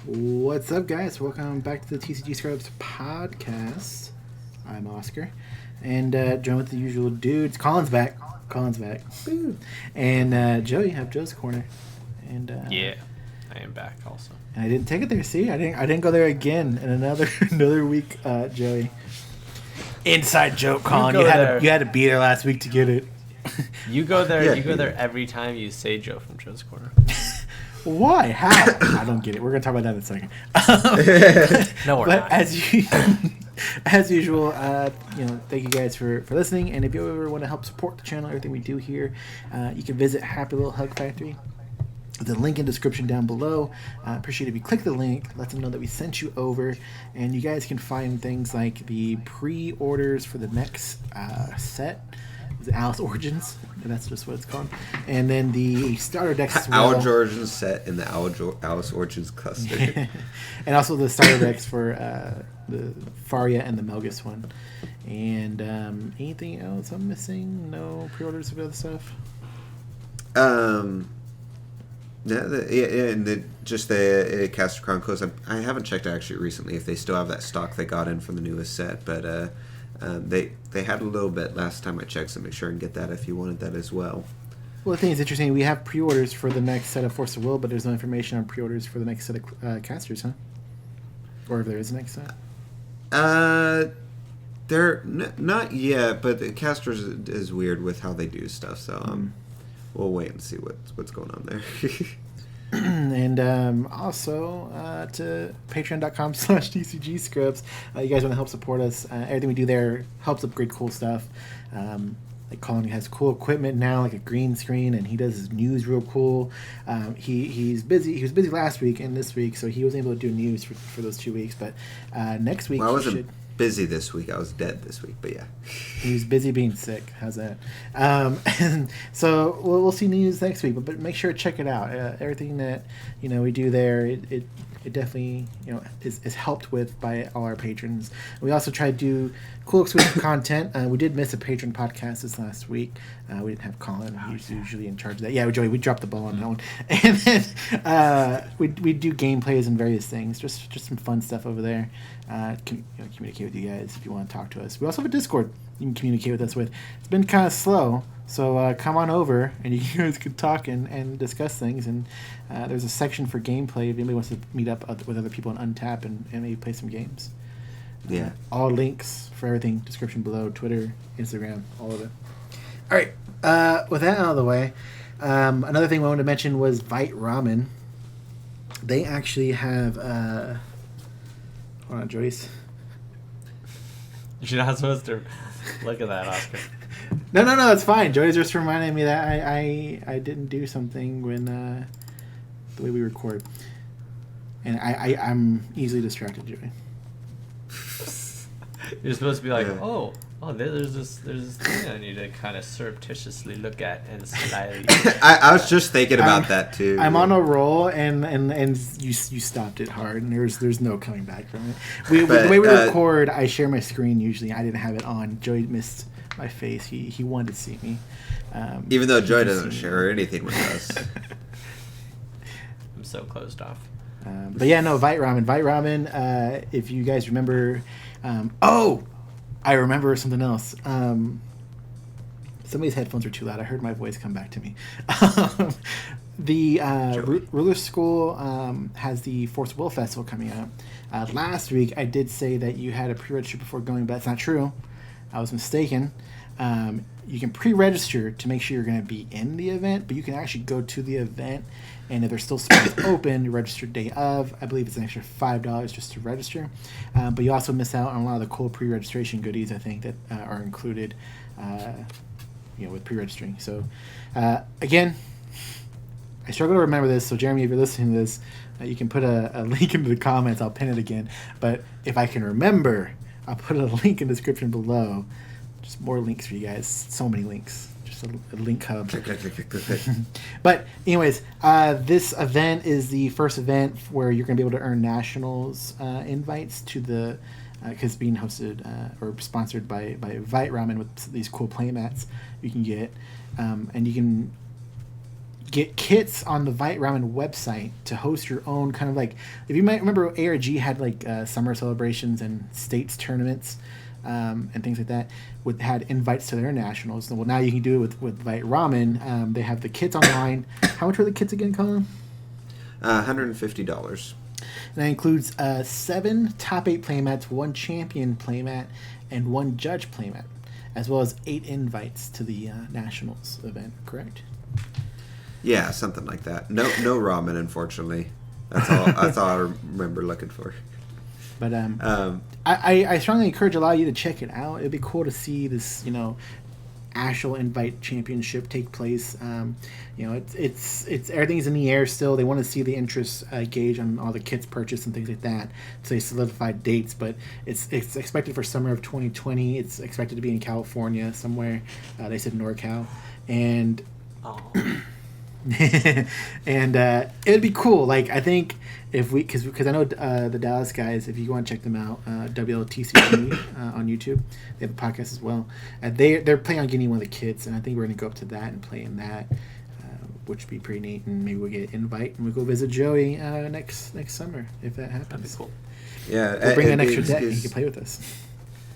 What's up, guys? Welcome back to the TCG Scrubs podcast. I'm Oscar, and joined with the usual dudes. Colin's back. And Joey, you have Joe's corner. And yeah, I am back also. And I didn't take it there. See, I didn't go there again in another week, Joey. Inside joke, Colin. You had to be there last week to get it. You go there. Yeah, you go there every time you say Joe from Joe's corner. Why? How? I don't get it. We're gonna talk about that in a second. No, we're not. As usual, thank you guys for listening. And if you ever want to help support the channel, everything we do here, you can visit Happy Little Hug Factory. The link in the description down below. Appreciate if you click the link, let them know that we sent you over, and you guys can find things like the pre-orders for the next set. The Alice Origins, that's just what it's called, and then the starter decks as well. Alice Origins set in the Alice Origins cluster, and also the starter decks for the Faria and the Melgus one. And anything else I'm missing? No pre-orders of other stuff. And the Caster Chronicles. I haven't checked actually recently if they still have that stock they got in from the newest set, but. They had a little bit last time I checked, so make sure and get that if you wanted that as well. Well, the thing is interesting. We have pre-orders for the next set of Force of Will, but there's no information on pre-orders for the next set of casters, huh? Or if there is a next set. They're not yet, but the casters is weird with how they do stuff, so we'll wait and see what's going on there. And also to patreon.com/TCG Scrubs. You guys want to help support us. Everything we do there helps upgrade cool stuff. Like Colin has cool equipment now, like a green screen, and he does his news real cool. He's busy. He was busy last week and this week, so he wasn't able to do news for those 2 weeks. But next week, well, I wasn't busy this week. I was dead this week, but yeah. He was busy being sick. How's that? And so we'll see news next week, but make sure to check it out. Everything that we do there, it definitely is helped with by all our patrons. We also try to do cool exclusive content. We did miss a patron podcast this last week. We didn't have Colin. He's usually in charge of that. Yeah, Joey, we dropped the ball on that one. And then we do gameplays and various things. Just some fun stuff over there. Communicate with you guys if you want to talk to us. We also have a Discord you can communicate with us with. It's been kind of slow, so come on over and you guys can talk and discuss things. And there's a section for gameplay if anybody wants to meet up with other people on Untap and maybe play some games. Yeah. All links for everything, description below, Twitter, Instagram, all of it. All right. With that out of the way, another thing I wanted to mention was Vite Ramen. They actually have... hold on, Joyce. You're not supposed to look at that, Oscar. No, it's fine. Joey's just reminding me that I didn't do something when the way we record, and I'm easily distracted, Joey. You're supposed to be like, oh, there's this thing I need to kind of surreptitiously look at and slightly. I was just thinking about that too. I'm on a roll, and you stopped it hard, and there's no coming back from it. The way we record, I share my screen usually. I didn't have it on. Joey missed my face. He wanted to see me. Even though Joy doesn't share anything with us. I'm so closed off. But yeah, no, Vite Ramen. If you guys remember, I remember something else. Somebody's headphones are too loud. I heard my voice come back to me. The Ruler School has the Force of Will Festival coming up. Last week, I did say that you had to pre-register before going, but that's not true. I was mistaken. You can pre-register to make sure you're going to be in the event, but you can actually go to the event, and if there's still spots open, you register day of. I believe it's an extra $5 just to register. But you also miss out on a lot of the cool pre-registration goodies, I think, that are included with pre-registering. So, again, I struggle to remember this, so Jeremy, if you're listening to this, you can put a link into the comments. I'll pin it again. But if I can remember, I'll put a link in the description below. Just more links for you guys. So many links. Just a link hub. But anyways, this event is the first event where you're going to be able to earn nationals invites to the... because being hosted or sponsored by Vite Ramen with these cool playmats you can get. And you can get kits on the Vite Ramen website to host your own kind of like, if you might remember, ARG had like summer celebrations and states tournaments and things like that. Had invites to their nationals. Well, now you can do it with Vite Ramen. They have the kits online. How much are the kits again, Colin? $150. And that includes 7 top 8 playmats, 1 champion playmat, and 1 judge playmat, as well as 8 invites to the nationals event. Correct? Yeah, something like that. No ramen, unfortunately. That's all I remember looking for. But I strongly encourage a lot of you to check it out. It'd be cool to see this, actual invite championship take place. It's everything's in the air still. They want to see the interest gauge on all the kits purchased and things like that. So they solidified dates, but it's expected for summer of 2020. It's expected to be in California somewhere. They said NorCal, and and it'd be cool. Like, I think if we, because I know the Dallas guys, if you want to check them out, WLTCG on YouTube, they have a podcast as well. They're planning on getting one of the kits, and I think we're gonna go up to that and play in that, which would be pretty neat. And maybe we'll get an invite and we go visit Joey next summer if that happens. That'd be cool. Yeah, we'll bring an extra deck and you can play with us.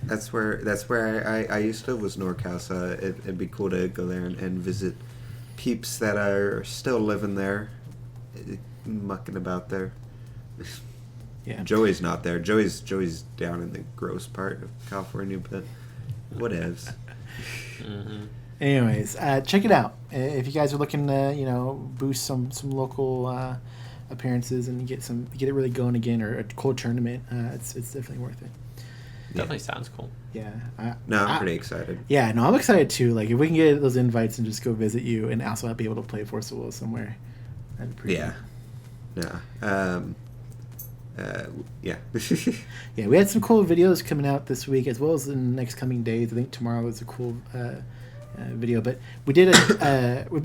That's where I used to live, was NorCal, so it'd be cool to go there and visit peeps that are still living there, mucking about there. Yeah. Joey's not there. Joey's down in the gross part of California, but whatevs. Mm-hmm. Anyways, check it out. If you guys are looking to, boost some local appearances and get it really going again, or a cool tournament, it's definitely worth it. Definitely sounds cool. Yeah. I'm pretty excited. Yeah, no, I'm excited too. Like, if we can get those invites and just go visit you, and also be able to play Force of Will somewhere, that'd be pretty cool. Yeah. Yeah. Yeah, we had some cool videos coming out this week, as well as in the next coming days. I think tomorrow is a cool video, but we did we've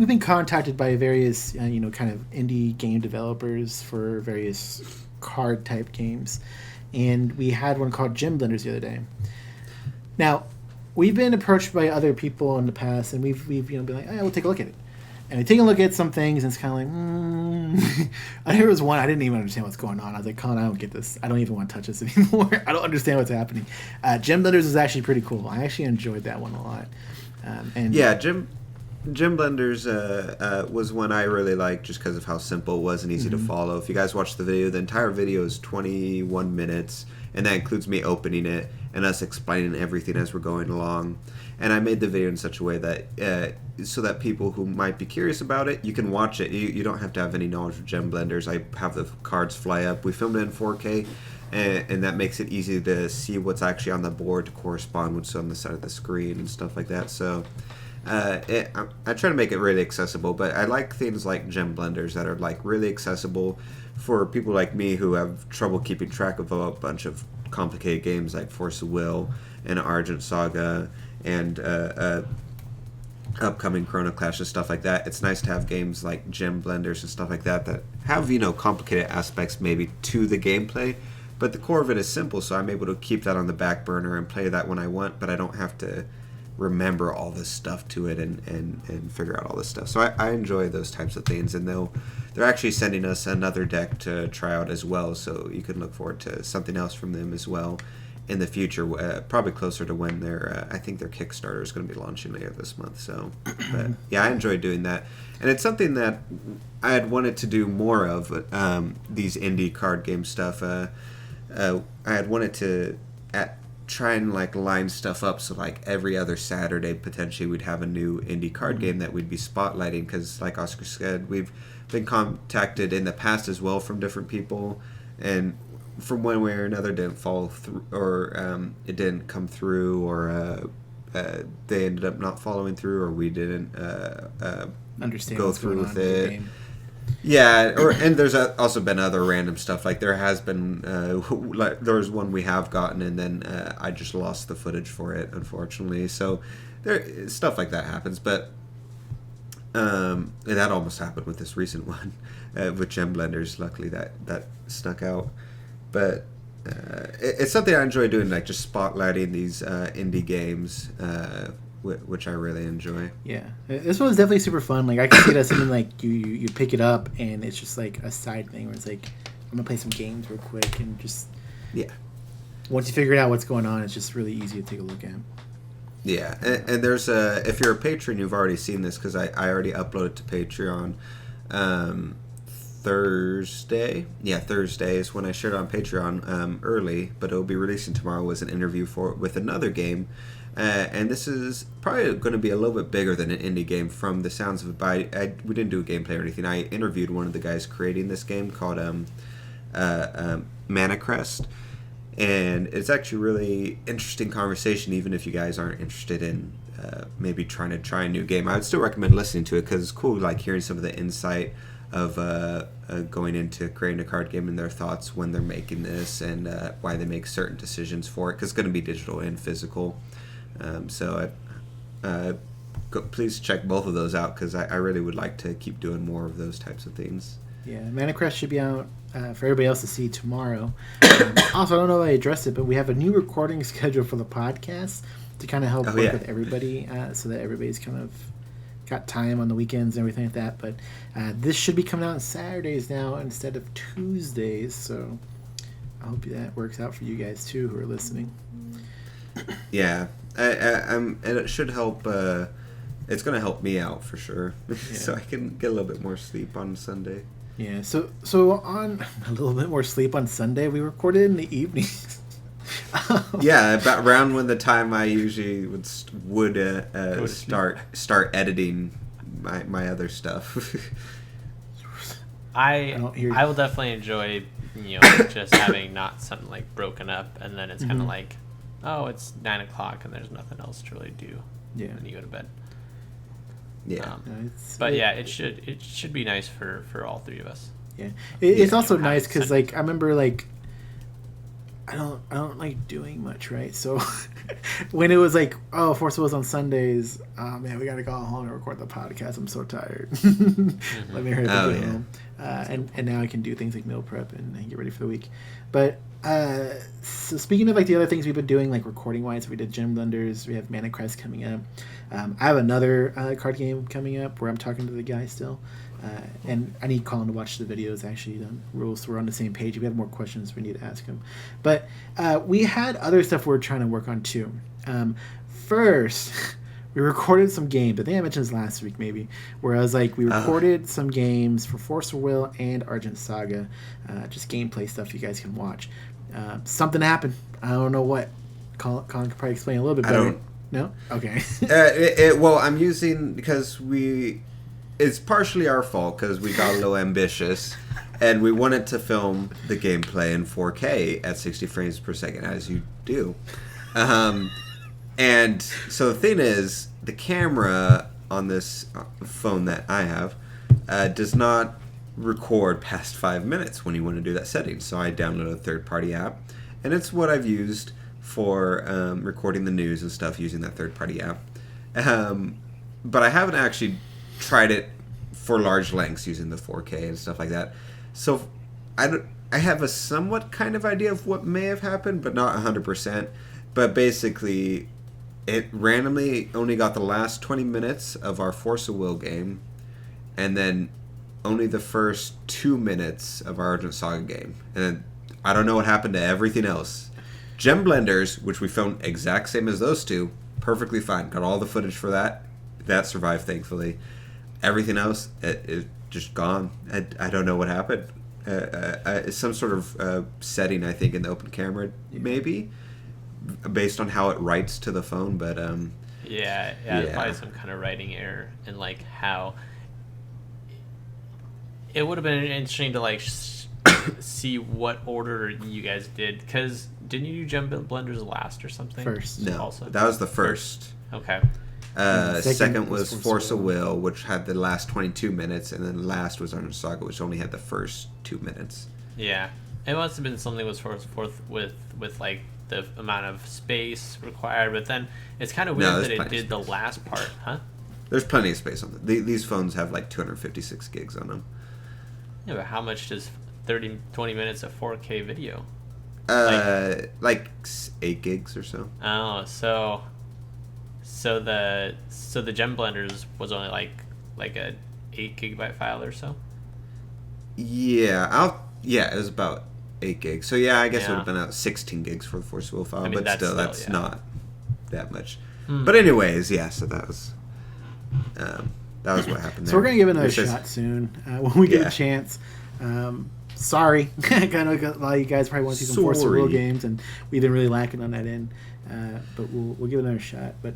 been contacted by various kind of indie game developers for various card type games, and we had one called Gem Blenders the other day. Now, we've been approached by other people in the past, and we've been like, we'll take a look at it. And we take a look at some things, and it's kind of like, I think there was one, I didn't even understand what's going on. I was like, Colin, I don't get this. I don't even want to touch this anymore. I don't understand what's happening. Gem Blenders is actually pretty cool. I actually enjoyed that one a lot. And yeah, Gem Blenders was one I really liked just because of how simple it was and easy to follow. If you guys watch the video, the entire video is 21 minutes, and that includes me opening it and us explaining everything as we're going along. And I made the video in such a way that so that people who might be curious about it, you can watch it. You don't have to have any knowledge of Gem Blenders. I have the cards fly up. We filmed it in 4K, and that makes it easy to see what's actually on the board to correspond with what's on the side of the screen and stuff like that. So I try to make it really accessible, but I like things like Gem Blenders that are like really accessible for people like me who have trouble keeping track of a bunch of complicated games like Force of Will and Argent Saga and upcoming Chrono Clash and stuff like that. It's nice to have games like Gem Blenders and stuff like that have complicated aspects maybe to the gameplay, but the core of it is simple, so I'm able to keep that on the back burner and play that when I want, but I don't have to remember all this stuff to it and figure out all this stuff. So I enjoy those types of things, and they're actually sending us another deck to try out as well, so you can look forward to something else from them as well in the future, probably closer to when I think their Kickstarter is going to be launching later this month. So, but yeah, I enjoy doing that, and it's something that I had wanted to do more of. These indie card game stuff. I had wanted to try and like line stuff up so like every other Saturday potentially we'd have a new indie card game that we'd be spotlighting, because like Oscar said, we've been contacted in the past as well from different people, and from one way or another didn't follow through, or it didn't come through, or they ended up not following through, or we didn't understand go what's through going with on it. game. Yeah, and there's also been other random stuff. Like there has been, like there was one we have gotten, and then I just lost the footage for it, unfortunately. So stuff like that happens, but and that almost happened with this recent one with Gem Blenders. Luckily, that snuck out. But it's something I enjoy doing, like just spotlighting these indie games which I really enjoy. Yeah, this one was definitely super fun. Like I can see it as something like you pick it up and it's just like a side thing where it's like I'm gonna play some games real quick and just once you figure out what's going on, it's just really easy to take a look at. Yeah, and there's if you're a patron, you've already seen this because I already uploaded to Patreon Thursday. Yeah, Thursday is when I shared on Patreon early, but it'll be releasing tomorrow. Was an interview with another game, and this is probably going to be a little bit bigger than an indie game from the sounds of it. But we didn't do a gameplay or anything. I interviewed one of the guys creating this game called Mana Crest. And it's actually really interesting conversation, even if you guys aren't interested in maybe trying to try a new game. I would still recommend listening to it because it's cool, like hearing some of the insight of going into creating a card game and their thoughts when they're making this and why they make certain decisions for it, because it's going to be digital and physical. Please check both of those out because I really would like to keep doing more of those types of things. Yeah, Mana Crest should be out for everybody else to see tomorrow. Also, I don't know if I addressed it, but we have a new recording schedule for the podcast to kind of help work with everybody so that everybody's kind of got time on the weekends and everything like that. But this should be coming out on Saturdays now instead of Tuesdays, so I hope that works out for you guys too who are listening. Yeah, and it should help. It's going to help me out for sure, so I can get a little bit more sleep on Sunday. Yeah, so on a little bit more sleep on Sunday, we recorded in the evening. Yeah, about around when the time I usually would start editing my other stuff. I will definitely enjoy, just having not something like broken up, and then it's kind of like, oh, it's 9 o'clock and there's nothing else to really do. Yeah, and you go to bed. Yeah, but yeah, it should be nice for all three of us. Yeah, it's also nice because like I remember like I don't like doing much, right? So when it was like, oh, Force was on Sundays, oh man, we gotta go home and record the podcast. I'm so tired. Let me hurry up and get home. And now I can do things like meal prep and get ready for the week. But so speaking of like the other things we've been doing, like recording wise, we did Gem Blenders. We have Mana Crest coming up. I have another card game coming up where I'm talking to the guy still. And I need Colin to watch the videos actually on rules, so we're on the same page. If we have more questions, we need to ask him. But we had other stuff we were trying to work on too. First, we recorded some games. I think I mentioned this last week maybe, where I was like, we recorded some games for Force of Will and Argent Saga, just gameplay stuff you guys can watch. Something happened. I don't know what. Colin could probably explain a little bit better. No? Okay. Well, I'm using because it's partially our fault because we got a little ambitious and we wanted to film the gameplay in 4K at 60 frames per second, as you do. And so the thing is, the camera on this phone that I have does not record past 5 minutes when you want to do that setting. So I downloaded a third-party app, and it's what I've used for recording the news and stuff using that third-party app. But I haven't actually tried it for large lengths using the 4K and stuff like that. So I have a somewhat kind of idea of what may have happened, but not 100%. But basically, it randomly only got the last 20 minutes of our Force of Will game, and then only the first 2 minutes of our Argent Saga game. And then I don't know what happened to everything else. Gem Blenders, which we filmed exact same as those two, perfectly fine. Got all the footage for that. That survived, thankfully. Everything else is just gone. I don't know what happened. It's some sort of setting, I think, in the open camera, maybe, based on how it writes to the phone. But yeah, probably some kind of writing error, and like how it would have been interesting to like see what order you guys did, because didn't you do Gem Blenders last or something? First. No, also? that was the first. Okay. Second was Force of Will, which had the last 22 minutes, and then last was Argent Saga, which only had the first 2 minutes. Yeah, it must have been something with with like the amount of space required, but then it's kind of weird that it did the last part, huh? There's plenty of space on them. These phones have like 256 gigs on them. Yeah, but how much does 20 minutes of 4K video? Like 8 gigs or so. Oh, so So the Gem Blenders was only like a 8 gigabyte file or so. Yeah, it was about 8 gigs. So yeah, I guess it would have been out 16 gigs for the Force Will file, but that's not that much. But anyways, yeah. So that was what happened there. So we're gonna give it another shot soon when we get a chance. Sorry, I know a lot of you guys probably want to see some Force Will games, and we've been really lacking on that end. But we'll give it another shot. But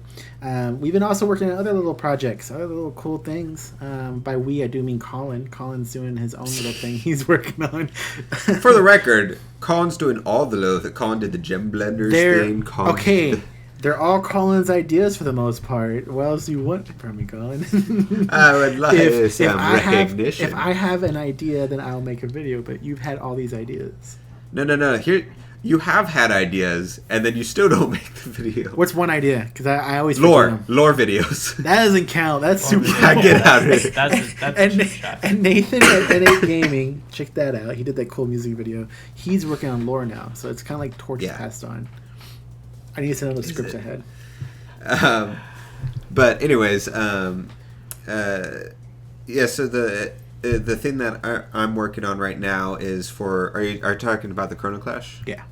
we've been also working on other little projects, other little cool things. By we, I do mean Colin. Colin's doing his own little thing he's working on. For the record, Colin's doing all the little. Colin did the Gem Blenders thing. They're all Colin's ideas for the most part. What else do you want from me, Colin? I would like some recognition. If I have an idea, then I'll make a video. But you've had all these ideas. No. Here, you have had ideas, and then you still don't make the video. What's one idea? Because I always lore videos. That doesn't count. That's super. Get out of here. And Nathan at N8 Gaming, check that out. He did that cool music video. He's working on lore now, so it's kind of like torch passed on. I need to send him the script ahead. But anyways, So the thing that I'm working on right now is for. Are you talking about the Chrono Clash? Yeah.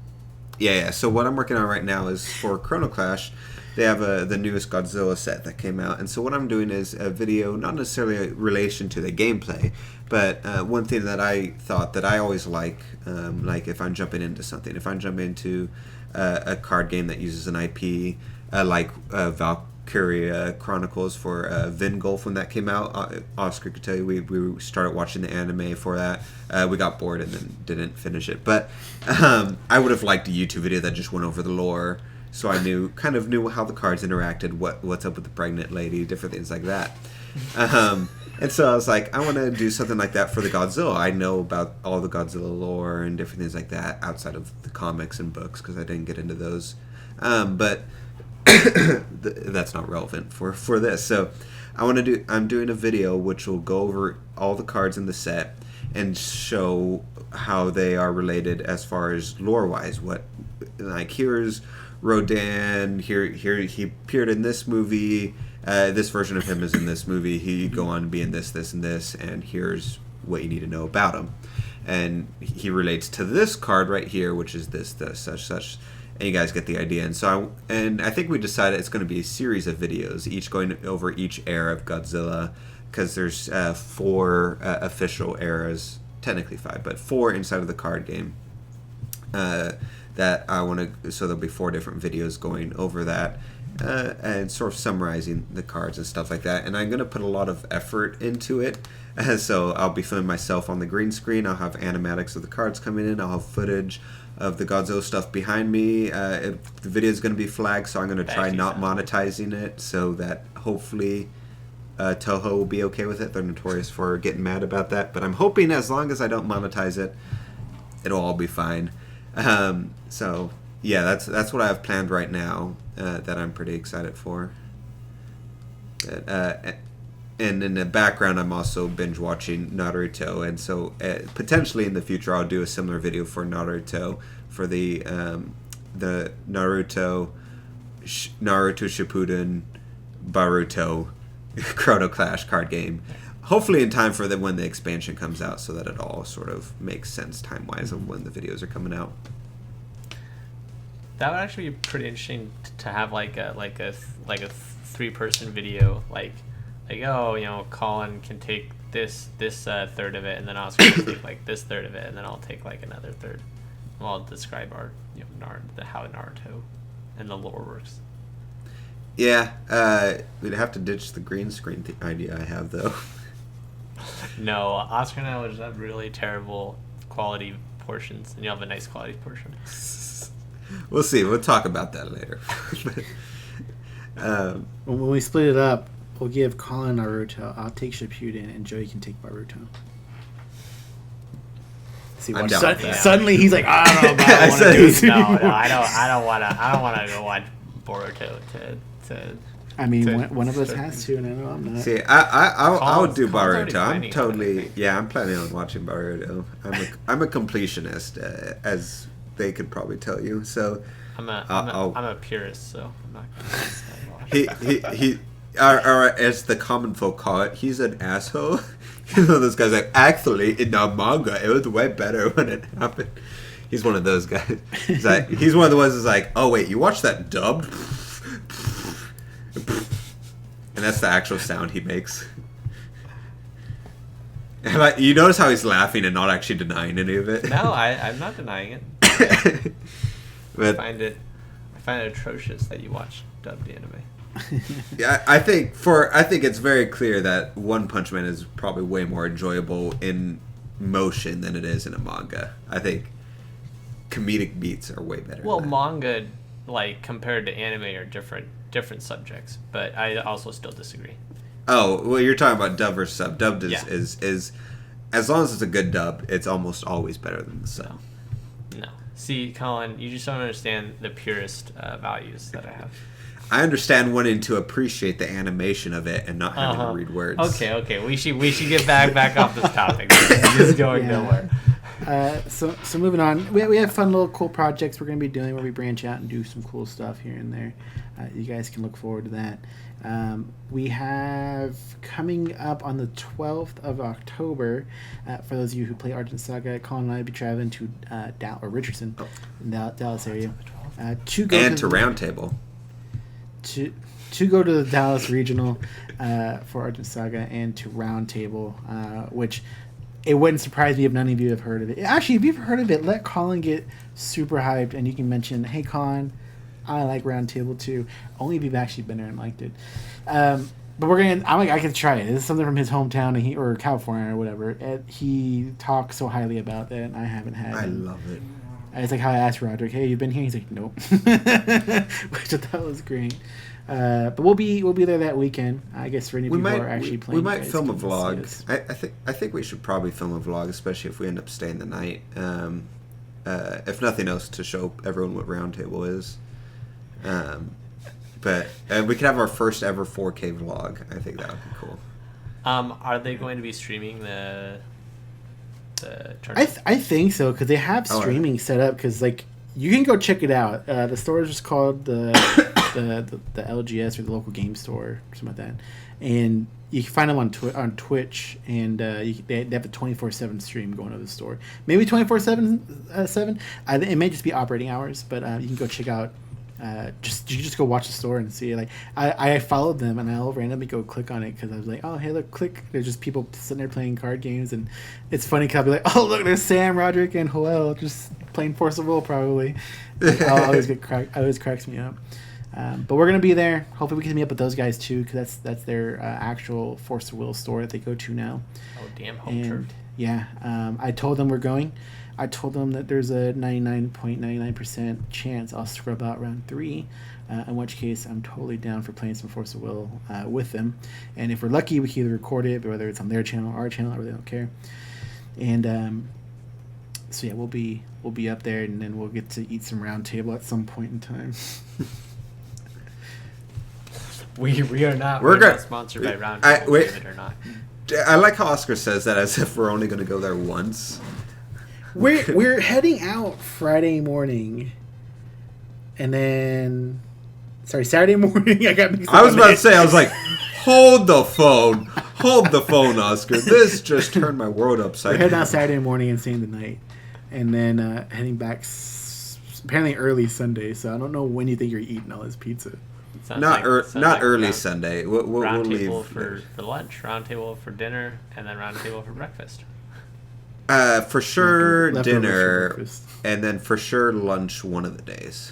Yeah. So what I'm working on right now is for Chrono Clash. They have the newest Godzilla set that came out, and so what I'm doing is a video, not necessarily in relation to the gameplay, but one thing that I thought that I always like if I'm jumping into something, if I'm jumping into a card game that uses an IP like Valkyria Chronicles for Vingolf when that came out. Oscar could tell you we started watching the anime for that. We got bored and then didn't finish it. But I would have liked a YouTube video that just went over the lore, so I knew how the cards interacted, what's up with the pregnant lady, different things like that. And so I was like, I want to do something like that for the Godzilla. I know about all the Godzilla lore and different things like that outside of the comics and books because I didn't get into those. But that's not relevant for this. So I'm doing a video which will go over all the cards in the set and show how they are related as far as lore-wise. Here's Rodan. Here he appeared in this movie. This version of him is in this movie. He'd go on to be in this, and this, and here's what you need to know about him. And he relates to this card right here, which is this, such, and you guys get the idea. And I think we decided it's going to be a series of videos, each going over each era of Godzilla, because there's 4 official eras, technically 5, but 4 inside of the card game. That I want to, so there'll be 4 different videos going over that. And sort of summarizing the cards and stuff like that. And I'm going to put a lot of effort into it. So I'll be filming myself on the green screen. I'll have animatics of the cards coming in. I'll have footage of the Godzilla stuff behind me. The video is going to be flagged, so I'm going to try not monetizing it so that hopefully Toho will be okay with it. They're notorious for getting mad about that. But I'm hoping as long as I don't monetize it, it'll all be fine. So yeah, that's what I have planned right now. That I'm pretty excited for. And in the background, I'm also binge watching Naruto, and so potentially in the future, I'll do a similar video for Naruto for the Naruto Shippuden Baruto Chrono Clash card game. Hopefully in time for when the expansion comes out, so that it all sort of makes sense time wise of when the videos are coming out. That would actually be pretty interesting to have like a 3-person video, like Colin can take this third of it, and then Oscar can take like this third of it, and then I'll take like another third. Well, I'll describe our how Naruto and the lore works. Yeah, we'd have to ditch the green screen idea I have though. No, Oscar and I would have really terrible quality portions, and you'll have a nice quality portion. We'll see. We'll talk about that later. When we split it up, we'll give Colin Naruto. I'll take Shippuden, and Joey can take Baruto. See, suddenly he's like, I don't know about I want to do this. No, I don't want to go watch Boruto to. I mean, one of us has to, and I know I'm not. See, I'll do Baruto. I'm planning on watching Baruto. I'm a completionist, as they could probably tell you. So I'm a purist, so I'm not gonna he or as the common folk call it, he's an asshole. You know, this guy's like, actually, in the manga, it was way better when it happened. He's one of those guys. He's one of the ones that's like, oh wait, you watched that dubbed? And that's the actual sound he makes. And like, you notice how he's laughing and not actually denying any of it. No, I'm not denying it. But I find it atrocious that you watch dubbed anime. yeah, I think it's very clear that One Punch Man is probably way more enjoyable in motion than it is in a manga. I think comedic beats are way better. Well, manga, like compared to anime, are different subjects, but I also still disagree. Oh, well, you're talking about dub versus sub. Dubbed is as long as it's a good dub, it's almost always better than the sub. No. See, Colin, you just don't understand the purest values that I have. I understand wanting to appreciate the animation of it and not having to read words. Okay. We should get back off this topic. This is going nowhere. So moving on, we have fun little cool projects we're going to be doing where we branch out and do some cool stuff here and there. You guys can look forward to that. We have coming up on the 12th of October, for those of you who play Argent Saga, Colin and I will be traveling to Richardson, in the Dallas area, to go to Roundtable. To go to the Dallas Regional for Argent Saga and to Roundtable, which it wouldn't surprise me if none of you have heard of it. Actually, if you've heard of it, let Colin get super hyped and you can mention, hey Colin, I like Roundtable too. Only if you've actually been there and liked it. But I could try it. This is something from his hometown or California or whatever. He talks so highly about that and I haven't had I love it. It's like how I asked Roderick, hey, you been here? He's like, nope. Which I thought was great. But we'll be there that weekend. I guess for any people who are actually playing. We might film a vlog. I think we should probably film a vlog, especially if we end up staying the night. If nothing else, to show everyone what Roundtable is. But we could have our first ever 4K vlog. I think that would be cool. Are they going to be streaming the tournament? I think so, because they have streaming set up. Because like you can go check it out. The store is just called the LGS or the local game store or something like that, and you can find them on Twitch, and they have a 24/7 stream going to the store. Maybe 24/7. It may just be operating hours, but you can go check out. You just go watch the store and see. Like I followed them and I'll randomly go click on it because I was like, oh hey look, click. There's just people sitting there playing card games, and it's funny because I'll be like, oh look, there's Sam, Roderick, and Joel just playing Force of Will probably. I always get always cracks me up. But we're gonna be there. Hopefully we can meet up with those guys too, because that's their actual Force of Will store that they go to now. Oh damn, home turf. Yeah, I told them we're going. I told them that there's a 99.99% chance I'll scrub out round 3, in which case I'm totally down for playing some Force of Will with them. And if we're lucky, we can either record it, whether it's on their channel or our channel, I really don't care. And so yeah, we'll be up there, and then we'll get to eat some Roundtable at some point in time. We're not sponsored by Roundtable, believe it or not. I like how Oscar says that as if we're only going to go there once. We're heading out Friday morning, and then Saturday morning. I was about to say, I was like, hold the phone, Oscar. This just turned my world upside down. We're heading out Saturday morning and staying the night, and then heading back apparently early Sunday. So I don't know when you think you're eating all this pizza. Not early Sunday. We'll Roundtable leave for lunch, Roundtable for dinner, and then Roundtable for breakfast. For sure dinner, and then for sure lunch one of the days.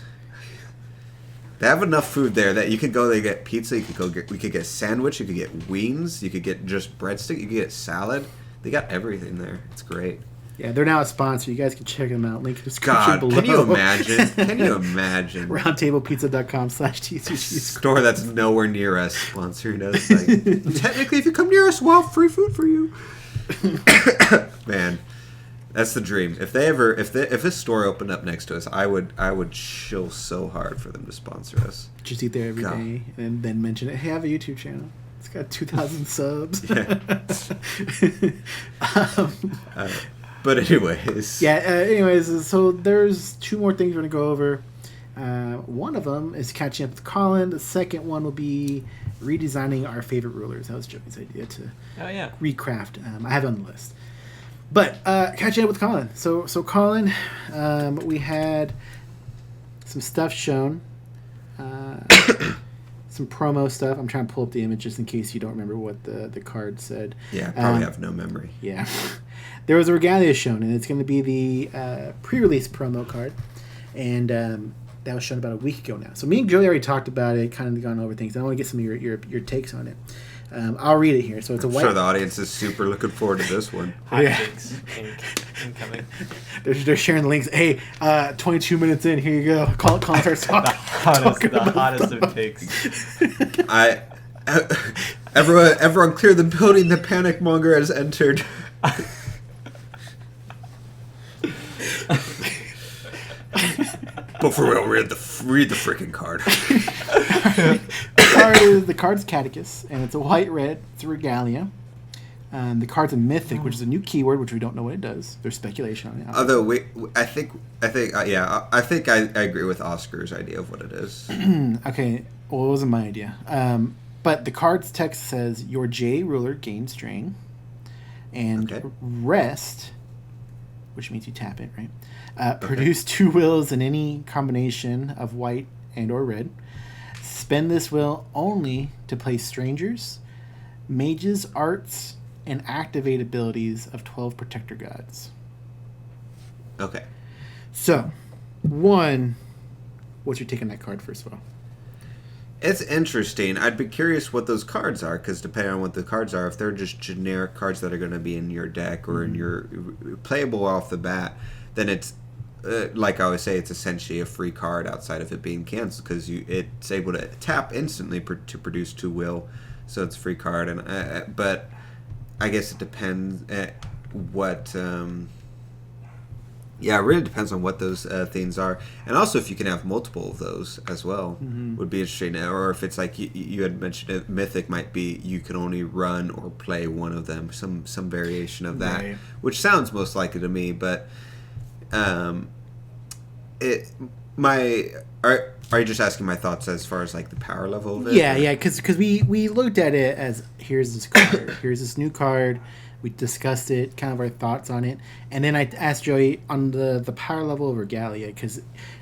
They have enough food there that you could go. They get pizza. We could get sandwich. You could get wings. You could get just breadstick. You could get salad. They got everything there. It's great. Yeah, they're now a sponsor. You guys can check them out. Link in the description below. Can you imagine? Roundtablepizza.com/TCG store that's nowhere near us sponsoring us. Like, technically, if you come near us, we'll have free food for you. Man, that's the dream. If this store opened up next to us, I would chill so hard for them to sponsor us. Just eat there every day and then mention it. Hey, I have a YouTube channel. It's got 2,000 subs. Yeah. But anyways. Yeah. Anyways, so there's 2 more things we're gonna go over. One of them is catching up with Colin. The second one will be redesigning our favorite rulers. That was Joey's idea to recraft. I have it on the list. But catching up with Colin. So Colin, we had some stuff shown. Some promo stuff. I'm trying to pull up the image just in case you don't remember what the card said. Yeah, I probably have no memory. Yeah. There was a Regalia shown, and it's going to be the pre-release promo card. And that was shown about a week ago now. So me and Joey already talked about it, kind of gone over things. I want to get some of your takes on it. I'll read it here. So it's a white. I'm sure the audience is super looking forward to this one. Hot takes incoming. They're sharing the links. Hey, 22 minutes in, here you go. Colin starts talking. The hottest of takes. Everyone clear the building. The panic monger has entered. But for real, read the freaking card. The card's Catechus, and it's a white-red. It's a Regalia. The card's a mythic, which is a new keyword, which we don't know what it does. There's speculation on it. Although I think I agree with Oscar's idea of what it is. Okay, well, it wasn't my idea. But the card's text says your J ruler gains drain, and rest, which means you tap it, right? Produce 2 wills in any combination of white and or red. Spend this will only to play strangers, mages, arts, and activate abilities of 12 protector gods. Okay. So, one, what's your take on that card, first of all? It's interesting. I'd be curious what those cards are, because depending on what the cards are, if they're just generic cards that are going to be in your deck or in your playable off the bat, then it's like I always say, it's essentially a free card outside of it being canceled, because it's able to tap instantly to produce 2 will, so it's a free card. And but I guess it depends what. Yeah, it really depends on what those things are, and also if you can have multiple of those as well, would be interesting. Or if it's like you had mentioned, it, Mythic might be you can only run or play one of them, some variation of that, right. Which sounds most likely to me, but. Are you just asking my thoughts as far as like the power level of it? Yeah, because we looked at it as here's this card, here's this new card. We discussed it, kind of our thoughts on it, and then I asked Joey on the power level of Regalia, because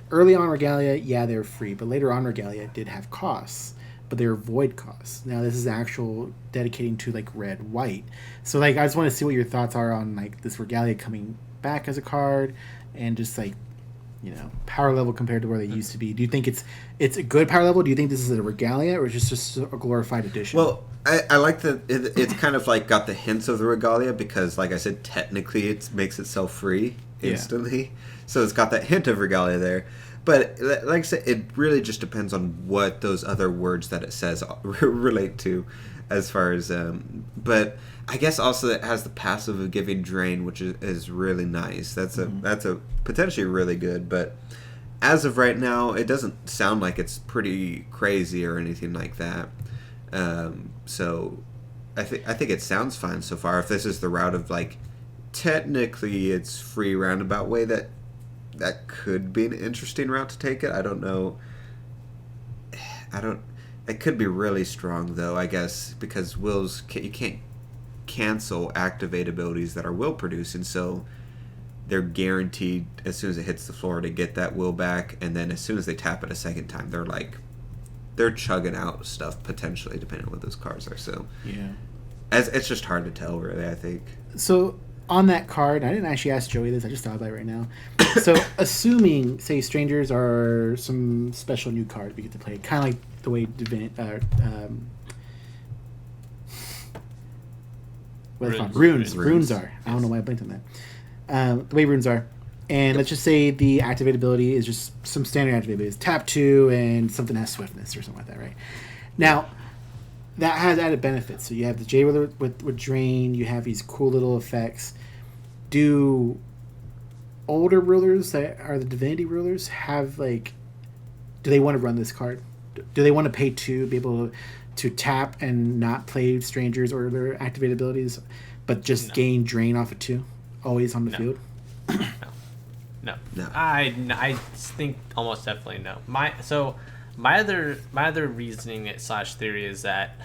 early on Regalia, yeah, they were free, but later on Regalia did have costs, but they were void costs. Now this is actual dedicating to like red, white. So like I just want to see what your thoughts are on like this Regalia coming back as a card, and just like, you know, power level compared to where they used to be. Do you think it's a good power level? Do you think this is a Regalia, or is it just a glorified edition? Well, I like that it's kind of like got the hints of the Regalia, because like I said, technically it makes itself free instantly. Yeah. So it's got that hint of Regalia there. But like I said, it really just depends on what those other words that it says relate to, as far as but I guess also it has the passive of giving drain, which is really nice. That's a potentially really good, but as of right now, it doesn't sound like it's pretty crazy or anything like that. So I think it sounds fine so far. If this is the route of like technically it's free roundabout way, that could be an interesting route to take it. I don't know. It could be really strong though, I guess, because wills you can't cancel activate abilities that are will producing, so they're guaranteed as soon as it hits the floor to get that will back, and then as soon as they tap it a second time, they're chugging out stuff potentially, depending on what those cards are. So yeah, it's just hard to tell, really, I think. So on that card, I didn't actually ask Joey this, I just thought about it right now. So assuming, say, strangers are some special new card we get to play, kind of like the way runes are. I don't know why I blinked on that. The way runes are. And let's just say the activate ability is just some standard activate abilities. Tap 2 and something has swiftness or something like that, right? Now, that has added benefits. So you have the J ruler with drain. You have these cool little effects. Do older rulers that are the divinity rulers have like... Do they want to run this card? Do they want to pay 2, be able to tap and not play strangers or their activate abilities, but just gain drain off of 2, always on the field? No. No. No. I think almost definitely no. My other reasoning / theory is that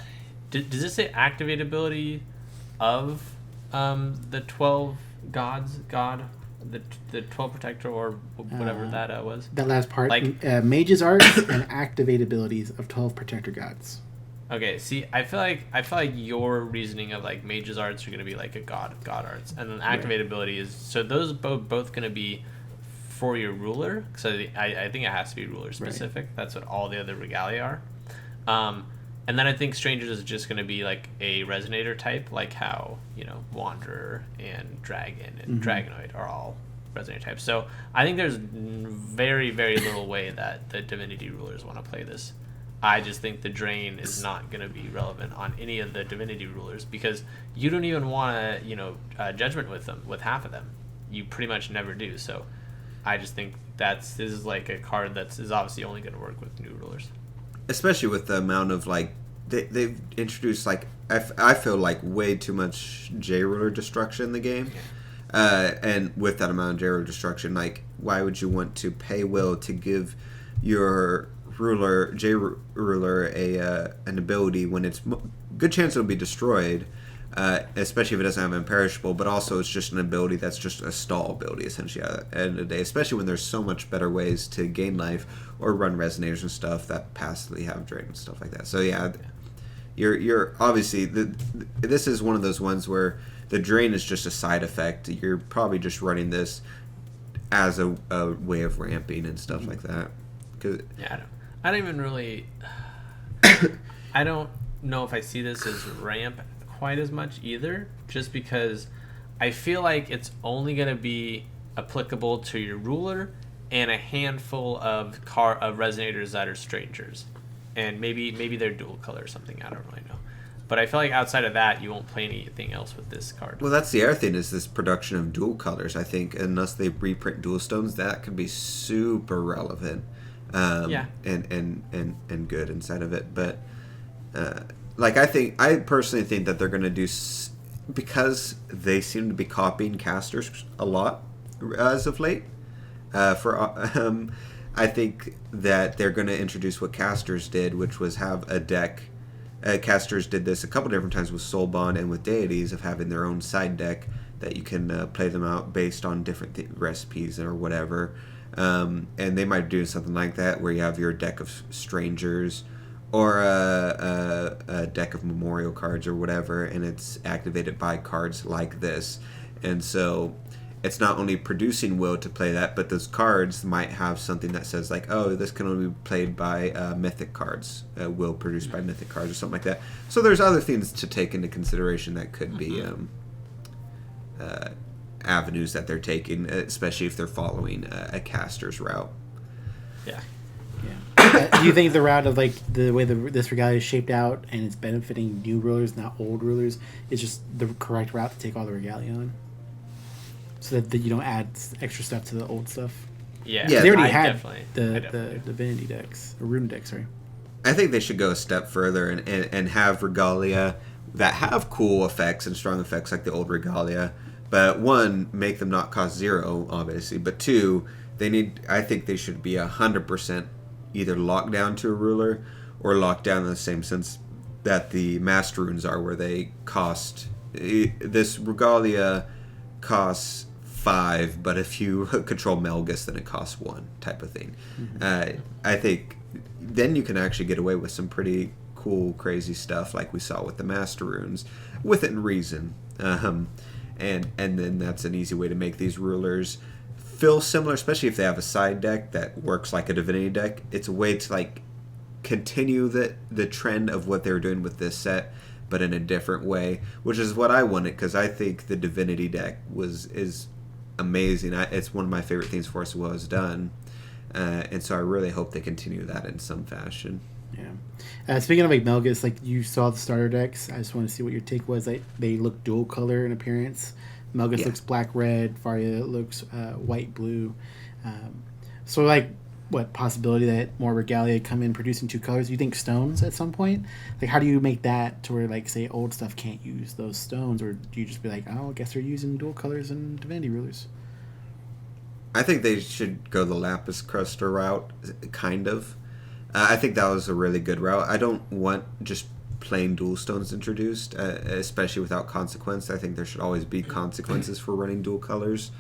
does this say activate ability of the 12 the 12 protector or whatever that was? That last part, Like mages arts and activate abilities of 12 protector gods. Okay, see, I feel like your reasoning of like mage's arts are going to be like a god arts, and then activate ability is so those both going to be for your ruler. So I think it has to be ruler specific. Right. That's what all the other regalia are. And then I think strangers is just going to be like a resonator type, like how wanderer and dragon and dragonoid are all resonator types. So I think there's very very little way that the divinity rulers want to play this. I just think the drain is not going to be relevant on any of the divinity rulers because you don't even want to, judgment with half of them. You pretty much never do. So I just think this is like a card that is obviously only going to work with new rulers. Especially with the amount of like they've introduced like I feel like way too much J ruler destruction in the game. Yeah. And with that amount of J ruler destruction, like why would you want to pay Will to give your J ruler an ability when it's good chance it'll be destroyed, especially if it doesn't have imperishable, but also it's just an ability that's just a stall ability essentially at the end of the day, especially when there's so much better ways to gain life or run resonators and stuff that passively have drain and stuff like that. So yeah, you're obviously this is one of those ones where the drain is just a side effect. You're probably just running this as a way of ramping and stuff like that. Yeah, I don't even really I don't know if I see this as ramp quite as much either, just because I feel like it's only going to be applicable to your ruler and a handful of resonators that are strangers, and maybe they're dual color or something. I don't really know, but I feel like outside of that you won't play anything else with this card. Well, that's the other thing is this production of dual colors. I think unless they reprint dual stones, that could be super relevant. And good inside of it, but I personally think that they're going to do because they seem to be copying casters a lot as of late. I think that they're going to introduce what casters did, which was have a deck. Casters did this a couple different times with Soulbond and with deities of having their own side deck that you can play them out based on different recipes or whatever. And they might do something like that where you have your deck of strangers or a deck of memorial cards or whatever, and it's activated by cards like this. And so it's not only producing will to play that, but those cards might have something that says like, oh, this can only be played by mythic cards, will produced by mythic cards or something like that. So there's other things to take into consideration that could be avenues that they're taking, especially if they're following a caster's route. Yeah. Do you think the route of like the way this regalia is shaped out and it's benefiting new rulers, not old rulers, is just the correct route to take all the regalia on, so that you don't add extra stuff to the old stuff? Yeah, they already had the divinity decks or rune decks, right? I think they should go a step further and have regalia that have cool effects and strong effects like the old regalia. But one, make them not cost 0, obviously. But 2, I think they should be 100% either locked down to a ruler or locked down in the same sense that the master runes are, where they cost. This regalia costs 5, but if you control Melgus, then it costs 1 type of thing. Mm-hmm. I think then you can actually get away with some pretty cool, crazy stuff like we saw with the master runes, within reason. And then that's an easy way to make these rulers feel similar, especially if they have a side deck that works like a divinity deck. It's a way to like continue the trend of what they're doing with this set, but in a different way, which is what I wanted, because I think the divinity deck is amazing. It's one of my favorite things Force of Will has done, and so I really hope they continue that in some fashion. Yeah. Speaking of like Melgus, like you saw the starter decks. I just want to see what your take was. Like they look dual color in appearance. Melgus looks black red. Faria looks white blue. So like, what possibility that more regalia come in producing 2 colors? Do you think stones at some point? Like how do you make that to where like say old stuff can't use those stones, or do you just be like, oh, I guess they're using dual colors and divinity rulers? I think they should go the Lapis Cluster route, kind of. I think that was a really good route. I don't want just plain dual stones introduced, especially without consequence. I think there should always be consequences for running dual colors.